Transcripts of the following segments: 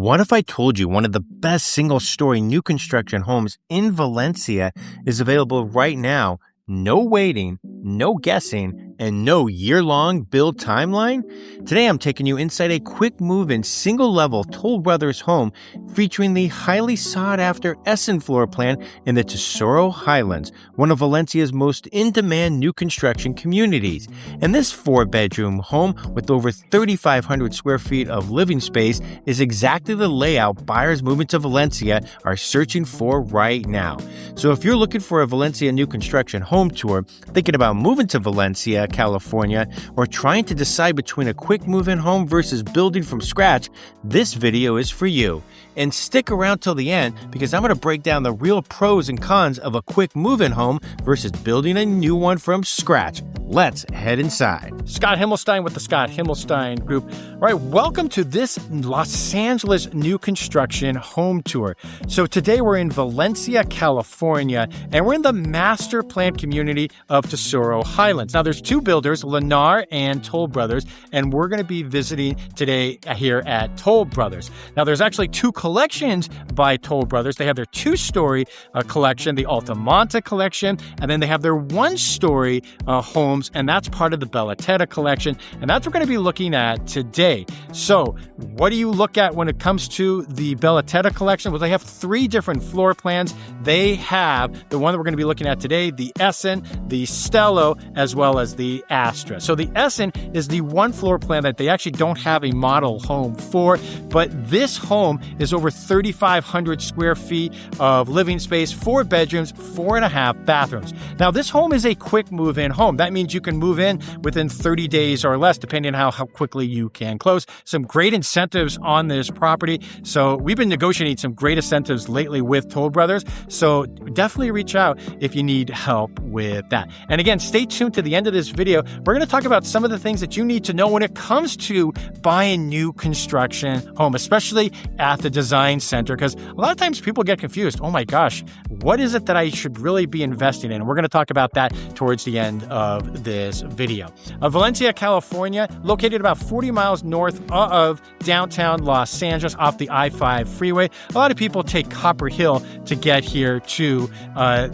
What if I told you one of the best single-story new construction homes in Valencia is available right now? No waiting, no guessing, and no year-long build timeline? Today I'm taking you inside a quick move-in single-level Toll Brothers home featuring the highly sought-after Essin floor plan in the Tesoro Highlands, one of Valencia's most in-demand new construction communities. And this 4-bedroom home with over 3,500 square feet of living space is exactly the layout buyers moving to Valencia are searching for right now. So if you're looking for a Valencia new construction home tour, thinking about moving to Valencia, California, or trying to decide between a quick move-in home versus building from scratch, this video is for you. And stick around till the end because I'm going to break down the real pros and cons of a quick move-in home versus building a new one from scratch. Let's head inside. Scott Himmelstein with the Scott Himmelstein Group. All right, welcome to this Los Angeles new construction home tour. So today we're in Valencia, California, and we're in the master plan community of Tesoro Highlands. Now there's two builders, Lennar and Toll Brothers, and we're going to be visiting today here at Toll Brothers. Now there's actually two collections by Toll Brothers. They have their two-story collection, the Altamonte collection, and then they have their one-story homes, and that's part of the Bella Teta collection, and that's what we're going to be looking at today. So what do you look at when it comes to the Bella Teta collection? Well, they have three different floor plans. They have the one that we're going to be looking at today, the Essin, the Stello, as well as the Astra. So the Essin is the one floor plan that they actually don't have a model home for, but this home is over 3,500 square feet of living space, 4 bedrooms, 4.5 bathrooms. Now, this home is a quick move-in home. That means you can move in within 30 days or less, depending on how quickly you can close. Some great incentives on this property. So we've been negotiating some great incentives lately with Toll Brothers. So definitely reach out if you need help with that. And again, stay tuned to the end of this video. We're going to talk about some of the things that you need to know when it comes to buying new construction home, especially at the design center, because a lot of times people get confused. Oh my gosh, what is it that I should really be investing in? And we're going to talk about that towards the end of this video. Valencia, California, located about 40 miles north of downtown Los Angeles off the I-5 freeway. A lot of people take Copper Hill to get here to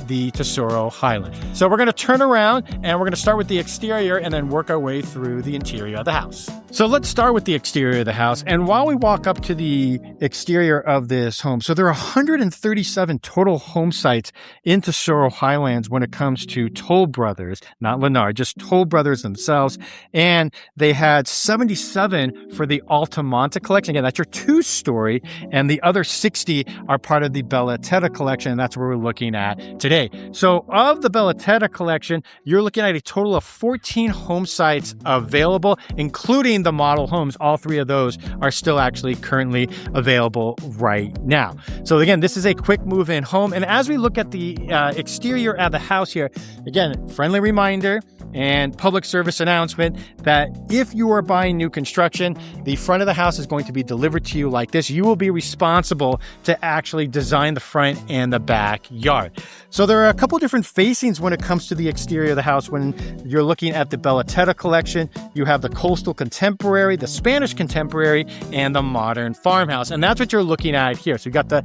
the Tesoro Highlands. So we're going to turn around and we're going to start with the exterior and then work our way through the interior of the house. So let's start with the exterior of the house. And while we walk up to the exterior of this home, so there are 137 total home sites in Tesoro Highlands when it comes to Toll Brothers, not Lennar, just Toll Brothers themselves. And they had 77 for the Altamonte collection. Again, that's your two-story. And the other 60 are part of the Bella Teta collection. And that's what we're looking at today. So of the Bella Teta collection, you're looking at a total of 14 home sites available, including the model homes. All three of those are still actually currently available right now. So again, this is a quick move-in home. And as we look at the exterior of the house here, again, friendly reminder and public service announcement that if you are buying new construction, the front of the house is going to be delivered to you like this. You will be responsible to actually design the front and the backyard. So there are a couple different facings when it comes to the exterior of the house. When you're looking at the Bella Teta collection, you have the coastal contemporary, the Spanish contemporary, and the modern farmhouse. And that's what you're looking at here. So you got the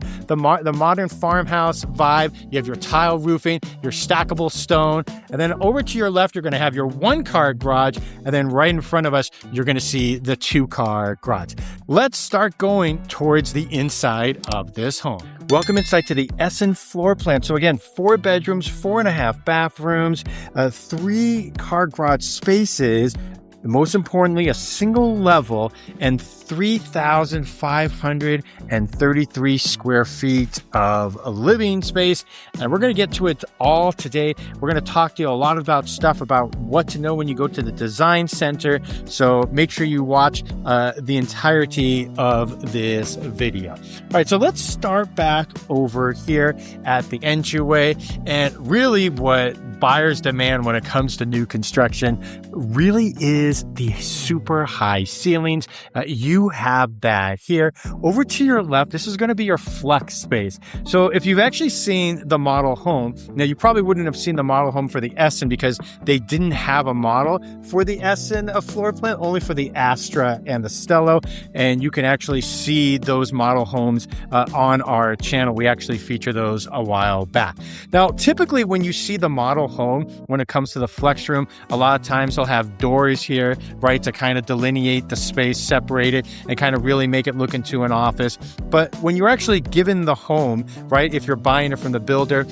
modern farmhouse vibe. You have your tile roofing, your stackable stone, and then over to your left, you're going to have your one-car garage, and then right in front of us, you're going to see the two-car garage. Let's start going towards the inside of this home. Welcome inside to the Essin floor plan. So again, 4 bedrooms, 4.5 bathrooms, 3-car garage spaces, most importantly, a single level and 3,533 square feet of living space. And we're going to get to it all today. We're going to talk to you a lot about stuff about what to know when you go to the design center. So make sure you watch the entirety of this video. All right, so let's start back over here at the entryway. And really what buyers demand when it comes to new construction really is is the super high ceilings. You have that here. Over to your left, this is going to be your flex space. So if you've actually seen the model home, now you probably wouldn't have seen the model home for the Essin because they didn't have a model for the Essin floor plan, only for the Astra and the Stello. And you can actually see those model homes on our channel. We actually feature those a while back. Now, typically when you see the model home, when it comes to the flex room, a lot of times they'll have doors here, right, to kind of delineate the space, separate it, and kind of really make it look into an office. But when you're actually given the home, right, if you're buying it from the builder,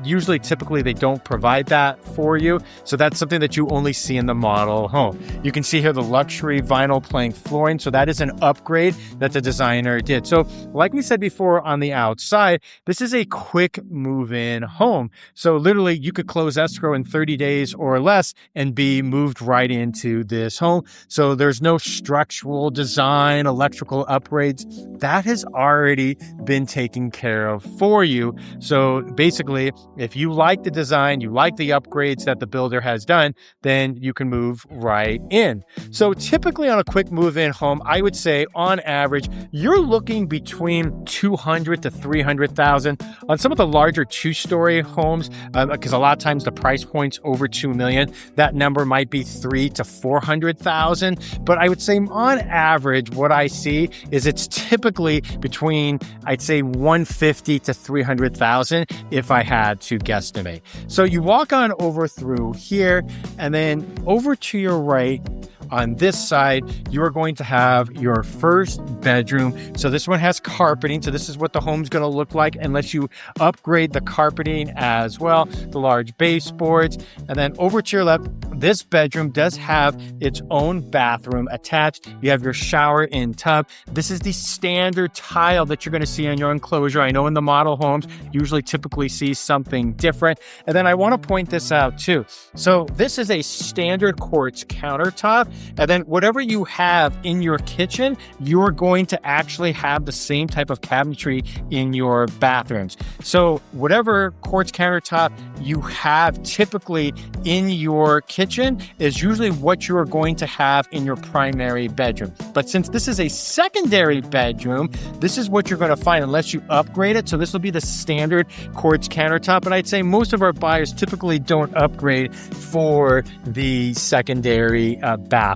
usually typically they don't provide that for you. So that's something that you only see in the model home. You can see here the luxury vinyl plank flooring. So that is an upgrade that the designer did. So like we said before on the outside, this is a quick move-in home. So literally you could close escrow in 30 days or less and be moved right into this home. So there's no structural design, electrical upgrades. That has already been taken care of for you. So basically, if you like the design, you like the upgrades that the builder has done, then you can move right in. So typically on a quick move-in home, I would say on average, you're looking between 200 to 300,000 on some of the larger two-story homes, because a lot of times the price point's over 2 million. That number might be 300 to 400,000. But I would say on average, what I see is it's typically between, I'd say 150 to 300,000 if I had to guesstimate. So you walk on over through here, and then over to your right, on this side, you are going to have your first bedroom. So this one has carpeting. So this is what the home's going to look like unless you upgrade the carpeting as well, the large baseboards. And then over to your left, this bedroom does have its own bathroom attached. You have your shower and tub. This is the standard tile that you're going to see on your enclosure. I know in the model homes, you usually typically see something different. And then I want to point this out too. So this is a standard quartz countertop. And then whatever you have in your kitchen, you're going to actually have the same type of cabinetry in your bathrooms. So whatever quartz countertop you have typically in your kitchen is usually what you are going to have in your primary bedroom. But since this is a secondary bedroom, this is what you're going to find unless you upgrade it. So this will be the standard quartz countertop. But I'd say most of our buyers typically don't upgrade for the secondary bathrooms.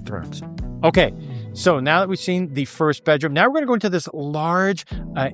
Okay, so now that we've seen the first bedroom, now we're going to go into this large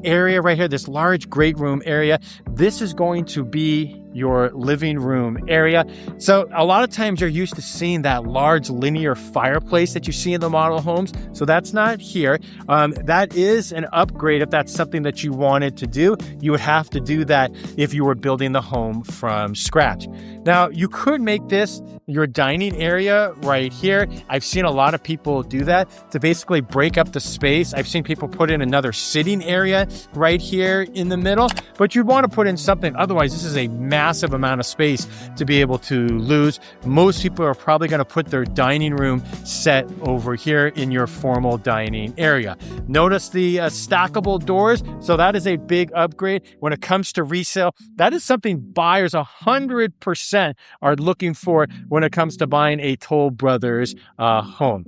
area right here, this large great room area. This is going to be your living room area. So a lot of times you're used to seeing that large linear fireplace that you see in the model homes. So that's not here. That is an upgrade if that's something that you wanted to do. You would have to do that if you were building the home from scratch. Now, you could make this your dining area right here. I've seen a lot of people do that to basically break up the space. I've seen people put in another sitting area right here in the middle, but you'd want to put in something. Otherwise, this is a massive amount of space to be able to lose. Most people are probably going to put their dining room set over here in your formal dining area. Notice the stackable doors. So that is a big upgrade. When it comes to resale, that is something buyers 100% are looking for when it comes to buying a Toll Brothers home.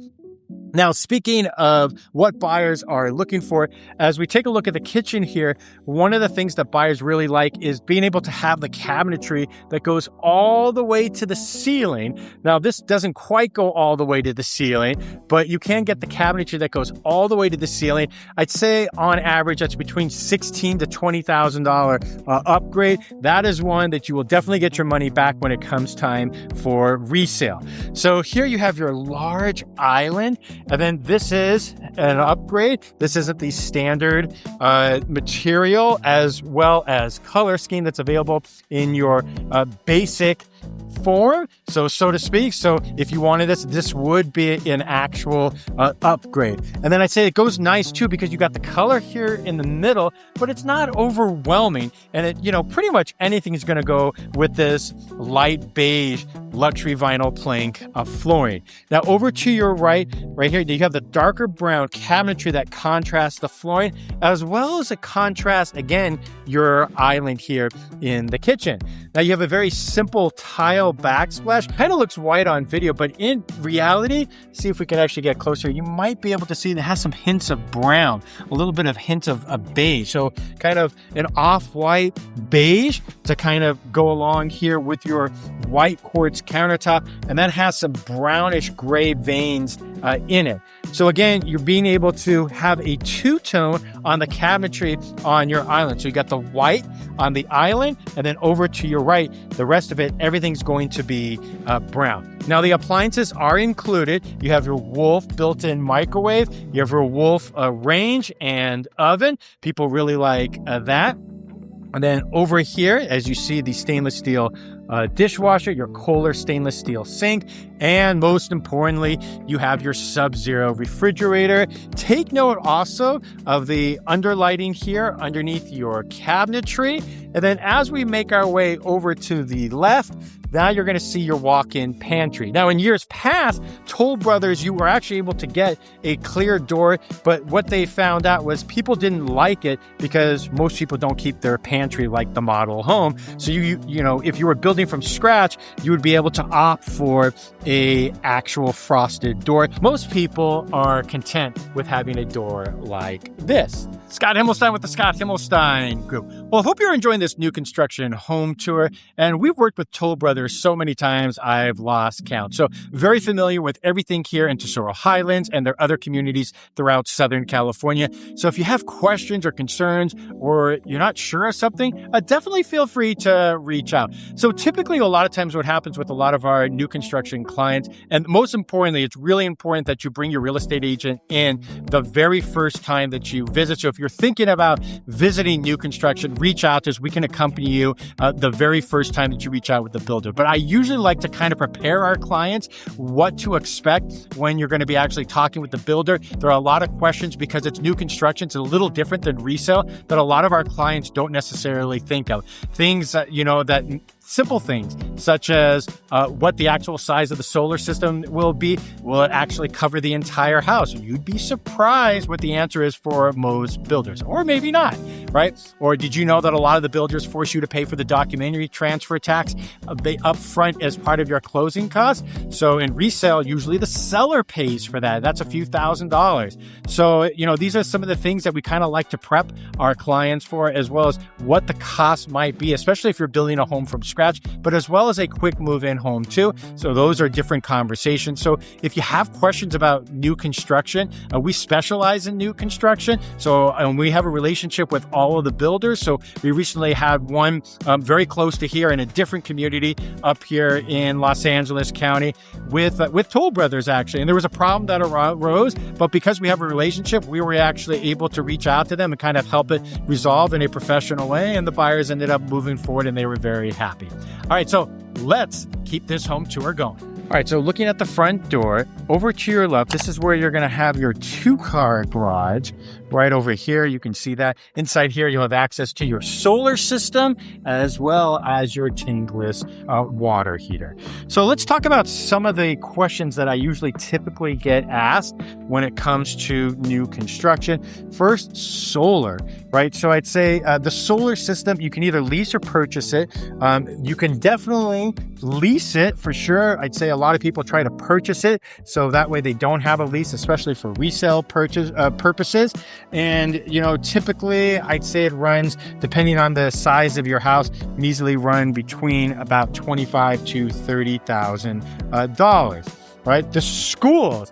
Now, speaking of what buyers are looking for, as we take a look at the kitchen here, one of the things that buyers really like is being able to have the cabinetry that goes all the way to the ceiling. Now, this doesn't quite go all the way to the ceiling, but you can get the cabinetry that goes all the way to the ceiling. I'd say on average, that's between $16,000 to $20,000 upgrade. That is one that you will definitely get your money back when it comes time for resale. So here you have your large island. And then this is an upgrade. This isn't the standard material as well as color scheme that's available in your basic form, so to speak. So if you wanted this would be an actual upgrade. And then I'd say it goes nice too because you got the color here in the middle, but it's not overwhelming. And it, pretty much anything is going to go with this light beige luxury vinyl plank flooring. Now over to your right here, you have the darker brown cabinetry that contrasts the flooring, as well as it contrasts, again, your island here in the kitchen. Now you have a very simple tile tile backsplash. Kind of looks white on video, but in reality, see if we can actually get closer, you might be able to see that it has some hints of brown, a little bit of hints of beige. So kind of an off-white beige to kind of go along here with your white quartz countertop. And that has some brownish gray veins in it. So again, you're being able to have a two-tone on the cabinetry on your island. So you got the white on the island, and then over to your right, the rest of it, everything's going to be brown. Now the appliances are included. You have your Wolf built-in microwave, you have your Wolf range and oven. People really like that. And then over here, as you see, the stainless steel dishwasher, your Kohler stainless steel sink, and most importantly, you have your Sub-Zero refrigerator. Take note also of the underlighting here underneath your cabinetry. And then as we make our way over to the left, now you're going to see your walk-in pantry. Now, in years past, Toll Brothers, you were actually able to get a clear door, but what they found out was people didn't like it because most people don't keep their pantry like the model home. So you know, if you were building from scratch, you would be able to opt for a actual frosted door. Most people are content with having a door like this. Scott Himmelstein with the Scott Himmelstein Group. Well, I hope you're enjoying this new construction home tour. And we've worked with Toll Brothers so many times, I've lost count. So very familiar with everything here in Tesoro Highlands and their other communities throughout Southern California. So if you have questions or concerns, or you're not sure of something, definitely feel free to reach out. So typically, a lot of times what happens with a lot of our new construction clients, and most importantly, it's really important that you bring your real estate agent in the very first time that you visit. So if you're thinking about visiting new construction, reach out to us. We can accompany you the very first time that you reach out with the builder. But I usually like to kind of prepare our clients what to expect when you're going to be actually talking with the builder. There are a lot of questions because it's new construction. It's a little different than resale that a lot of our clients don't necessarily think of. Things that, simple things such as what the actual size of the solar system will be. Will it actually cover the entire house? You'd be surprised what the answer is for most builders, or maybe not, right? Or did you know that a lot of the builders force you to pay for the documentary transfer tax up front as part of your closing costs? So in resale, usually the seller pays for that. That's a few $1,000s. So, these are some of the things that we kind of like to prep our clients for, as well as what the cost might be, especially if you're building a home from scratch, but as well as a quick move-in home too. So those are different conversations. So if you have questions about new construction, we specialize in new construction. So we have a relationship with all of the builders. So we recently had one very close to here in a different community up here in Los Angeles County with Toll Brothers actually. And there was a problem that arose, but because we have a relationship, we were actually able to reach out to them and kind of help it resolve in a professional way. And the buyers ended up moving forward and they were very happy. All right, so let's keep this home tour going. All right, so looking at the front door, over to your left, this is where you're going to have your two-car garage. Right over here, you can see that. Inside here, you'll have access to your solar system as well as your Tankless water heater. So let's talk about some of the questions that I usually typically get asked when it comes to new construction. First, solar, right? So I'd say the solar system, you can either lease or purchase it. You can definitely lease it for sure. I'd say a lot of people try to purchase it, so that way they don't have a lease, especially for resale purposes. And, typically I'd say it runs, depending on the size of your house, can easily run between about $25,000 to $30,000, right? The schools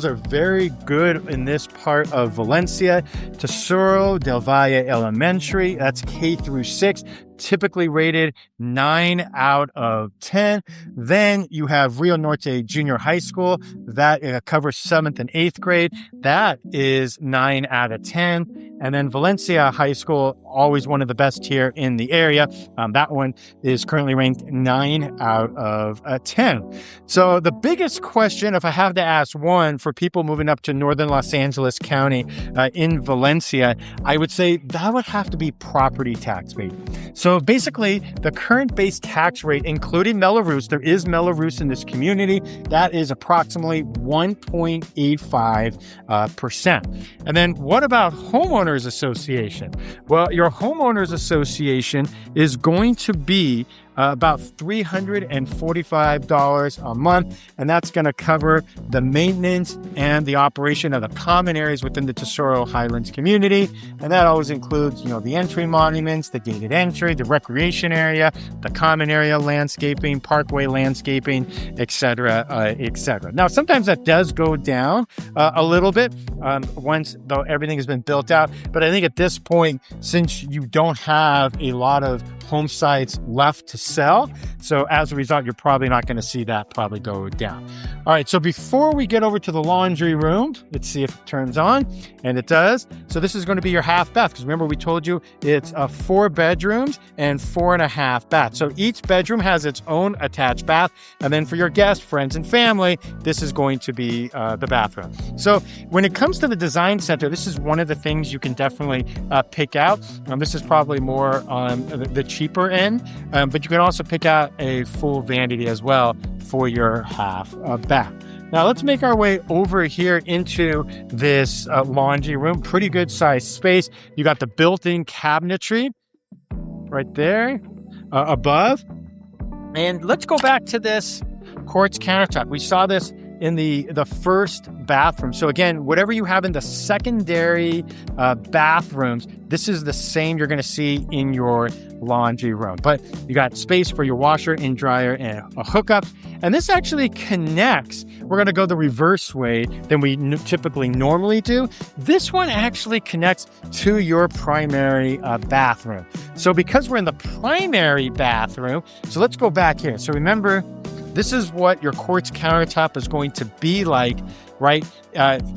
are very good in this part of Valencia. Tesoro del Valle Elementary, that's K through 6, typically rated 9 out of 10. Then you have Rio Norte Junior High School that covers 7th and 8th grade. That is 9 out of 10. And then Valencia High School, always one of the best here in the area. That one is currently ranked 9 out of 10. So the biggest question, if I have to ask one for people moving up to northern Los Angeles County in Valencia, I would say that would have to be property tax rate. So basically, the current base tax rate, including Mello-Roos, there is Mello-Roos in this community, that is approximately 1.85%. And then what about homeowners association? Well, your homeowners association is going to be about $345 a month, and that's going to cover the maintenance and the operation of the common areas within the Tesoro Highlands community. And that always includes, the entry monuments, the gated entry, the recreation area, the common area landscaping, parkway landscaping, etc., etc. Now, sometimes that does go down a little bit once everything has been built out. But I think at this point, since you don't have a lot of home sites left to sell, so as a result, you're probably not going to see that probably go down. All right, so before we get over to the laundry room, let's see if it turns on, and it does. So this is going to be your half bath, because remember we told you it's 4 bedrooms and 4.5 baths. So each bedroom has its own attached bath, and then for your guests, friends, and family, this is going to be the bathroom. So when it comes to the design center, this is one of the things you can definitely pick out. This is probably more on the cheaper end, but you can also pick out a full vanity as well for your half bath. Now let's make our way over here into this laundry room. Pretty good sized space. You got the built-in cabinetry right there above. And let's go back to this quartz countertop. We saw this in the first bathroom. So again, whatever you have in the secondary bathrooms, this is the same you're going to see in your laundry room. But you got space for your washer and dryer and a hookup. And this actually connects. We're going to go the reverse way than we typically normally do. This one actually connects to your primary bathroom. So because we're in the primary bathroom, so let's go back here. So remember, this is what your quartz countertop is going to be like, right,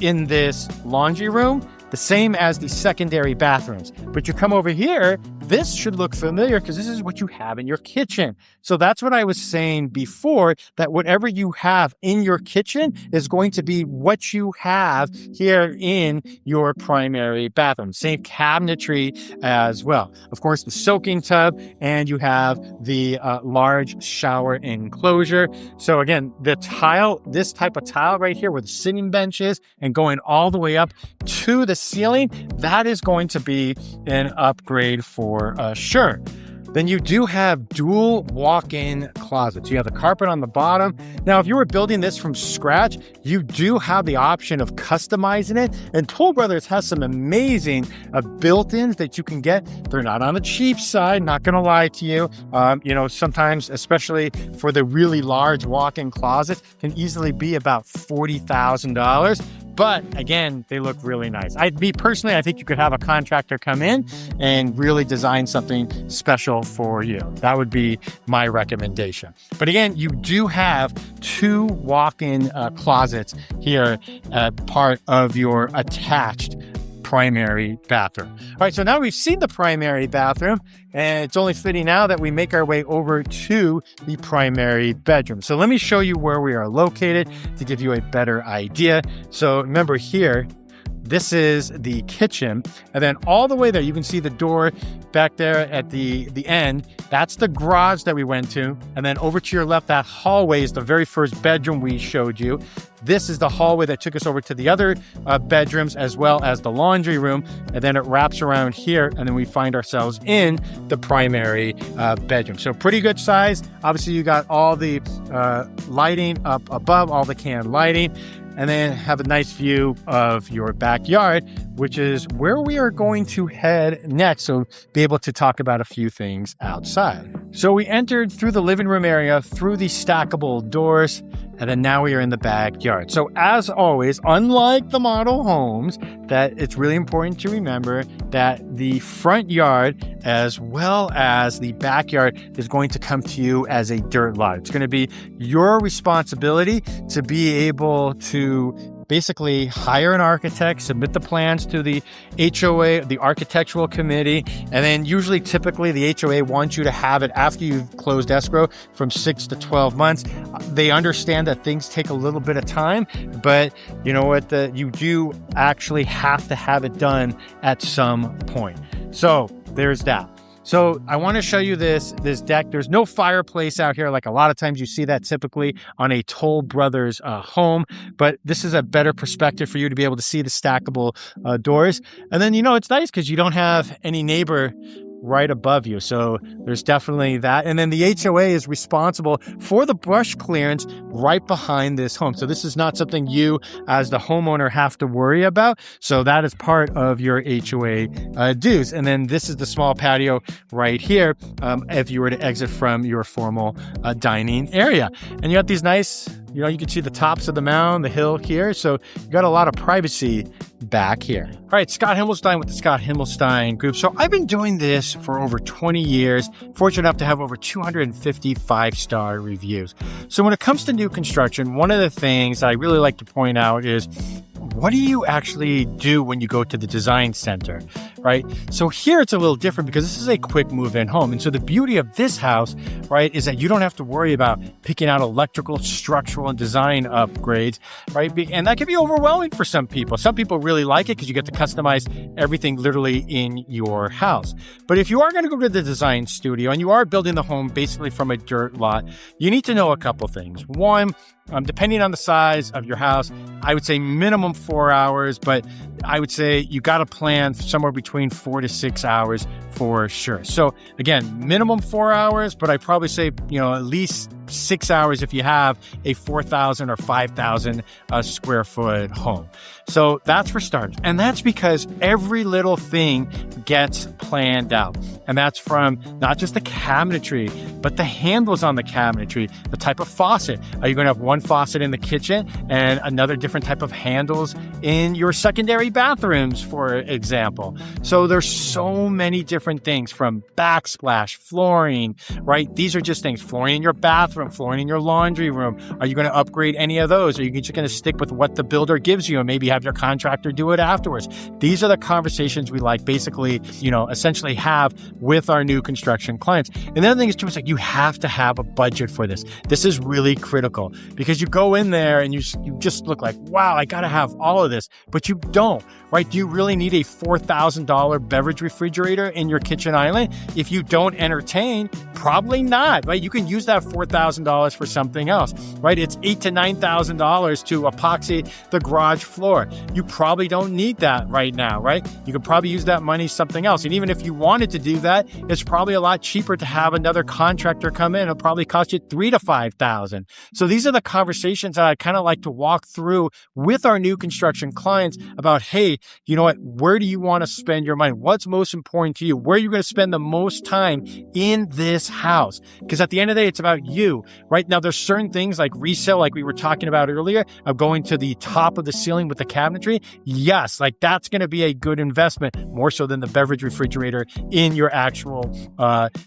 in this laundry room, the same as the secondary bathrooms. But you come over here, this should look familiar because this is what you have in your kitchen. So that's what I was saying before, that whatever you have in your kitchen is going to be what you have here in your primary bathroom. Same cabinetry as well. Of course, the soaking tub, and you have the large shower enclosure. So again, the tile, this type of tile right here where the sitting bench is and going all the way up to the ceiling, that is going to be an upgrade for sure. Then you do have dual walk-in closets. You have the carpet on the bottom. Now, if you were building this from scratch, you do have the option of customizing it. And Toll Brothers has some amazing built-ins that you can get. They're not on the cheap side, not going to lie to you. Sometimes, especially for the really large walk-in closets, can easily be about $40,000. But again, they look really nice. I think you could have a contractor come in and really design something special for you. That would be my recommendation. But again, you do have 2 walk-in closets here, part of your attached primary bathroom. All right, so now we've seen the primary bathroom, and it's only fitting now that we make our way over to the primary bedroom. So let me show you where we are located to give you a better idea. So remember here, this is the kitchen, and then all the way there, you can see the door back there at the end. That's the garage that we went to. And then over to your left, that hallway is the very first bedroom we showed you. This is the hallway that took us over to the other bedrooms, as well as the laundry room. And then it wraps around here, and then we find ourselves in the primary bedroom. So pretty good size. Obviously, you got all the lighting up above, all the can lighting. And then have a nice view of your backyard, which is where we are going to head next. So be able to talk about a few things outside. So we entered through the living room area, through the stackable doors, and then now we are in the backyard. So as always, unlike the model homes, that it's really important to remember that the front yard as well as the backyard is going to come to you as a dirt lot. It's going to be your responsibility to be able to basically hire an architect, submit the plans to the HOA, the architectural committee, and then typically the HOA wants you to have it after you've closed escrow from 6 to 12 months. They understand that things take a little bit of time, but you know what? You do actually have to have it done at some point. So there's that. So I want to show you this deck. There's no fireplace out here. Like a lot of times you see that typically on a Toll Brothers home, but this is a better perspective for you to be able to see the stackable doors. And then, it's nice because you don't have any neighbor right above you. So there's definitely that. And then the HOA is responsible for the brush clearance right behind this home. So this is not something you as the homeowner have to worry about. So that is part of your HOA dues. And then this is the small patio right here if you were to exit from your formal dining area. And you got these nice, you can see the tops of the mound, the hill here. So you got a lot of privacy back here. All right, Scott Himmelstein with the Scott Himmelstein Group. So I've been doing this for over 20 years, fortunate enough to have over 250 five-star reviews. So when it comes to new construction, one of the things I really like to point out is, what do you actually do when you go to the design center, right? So here it's a little different because this is a quick move-in home. And so the beauty of this house, right, is that you don't have to worry about picking out electrical, structural, and design upgrades, right? And that can be overwhelming for some people. Some people really like it because you get to customize everything literally in your house. But if you are going to go to the design studio and you are building the home basically from a dirt lot, you need to know a couple things. One, depending on the size of your house, I would say minimum 4 hours, but I would say you got to plan somewhere between 4 to 6 hours for sure. So again, minimum 4 hours, but I probably say, at least 6 hours if you have a 4,000 or 5,000 square foot home. So that's for starters. And that's because every little thing gets planned out. And that's from not just the cabinetry, but the handles on the cabinetry, the type of faucet. Are you going to have one faucet in the kitchen and another different type of handles in your secondary bathrooms, for example? So there's so many different things, from backsplash, flooring, right? These are just things. Flooring in your bathroom, flooring in your laundry room. Are you going to upgrade any of those? Or are you just going to stick with what the builder gives you and maybe have your contractor do it afterwards? These are the conversations we basically, essentially have with our new construction clients. And the other thing is too, you have to have a budget for this. This is really critical because you go in there and you just look like, wow, I got to have all of this, but you don't, right? Do you really need a $4,000 beverage refrigerator in your kitchen island? If you don't entertain, probably not, right? You can use that $4,000 for something else, right? It's $8,000 to $9,000 to epoxy the garage floor. You probably don't need that right now, right? You could probably use that money something else. And even if you wanted to do that, it's probably a lot cheaper to have another contractor come in. It'll probably cost you $3,000 to $5,000. So these are the conversations that I kind of like to walk through with our new construction clients about, hey, you know what? Where do you want to spend your money? What's most important to you? Where are you going to spend the most time in this house? Because at the end of the day, it's about you, right? Now, there's certain things like resale, like we were talking about earlier, of going to the top of the ceiling with the cabinetry. Yes, that's going to be a good investment, more so than the beverage refrigerator in your actual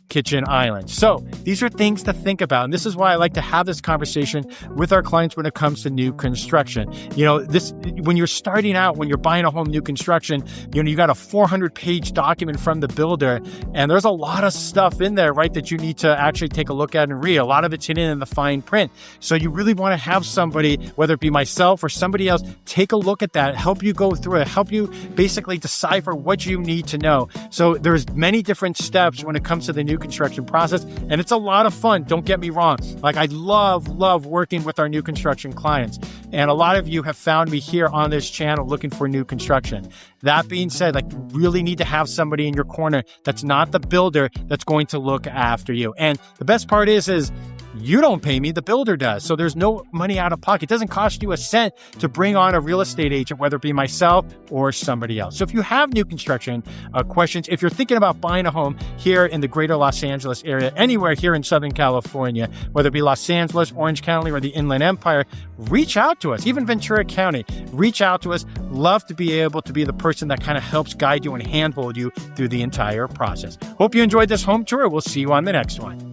kitchen island. So these are things to think about. And this is why I like to have this conversation with our clients when it comes to new construction. When you're starting out, when you're buying a home new construction, you got a 400-page document from the builder, and there's a lot of stuff in there, right, that you need to actually take a look at and read. A lot of it's hidden in the fine print. So you really want to have somebody, whether it be myself or somebody else, take a look at that, help you go through it, help you basically decipher what you need to know. So there's many different steps when it comes to the new construction process, and it's a lot of fun. Don't get me wrong. I love working with our new construction clients. And a lot of you have found me here on this channel looking for new construction. That being said, you really need to have somebody in your corner that's not the builder that's going to look after you. And the best part is you don't pay me, the builder does. So there's no money out of pocket. It doesn't cost you a cent to bring on a real estate agent, whether it be myself or somebody else. So if you have new construction questions, if you're thinking about buying a home here in the greater Los Angeles area, anywhere here in Southern California, whether it be Los Angeles, Orange County, or the Inland Empire, reach out to us. Even Ventura County, reach out to us. Love to be able to be the person that kind of helps guide you and handhold you through the entire process. Hope you enjoyed this home tour. We'll see you on the next one.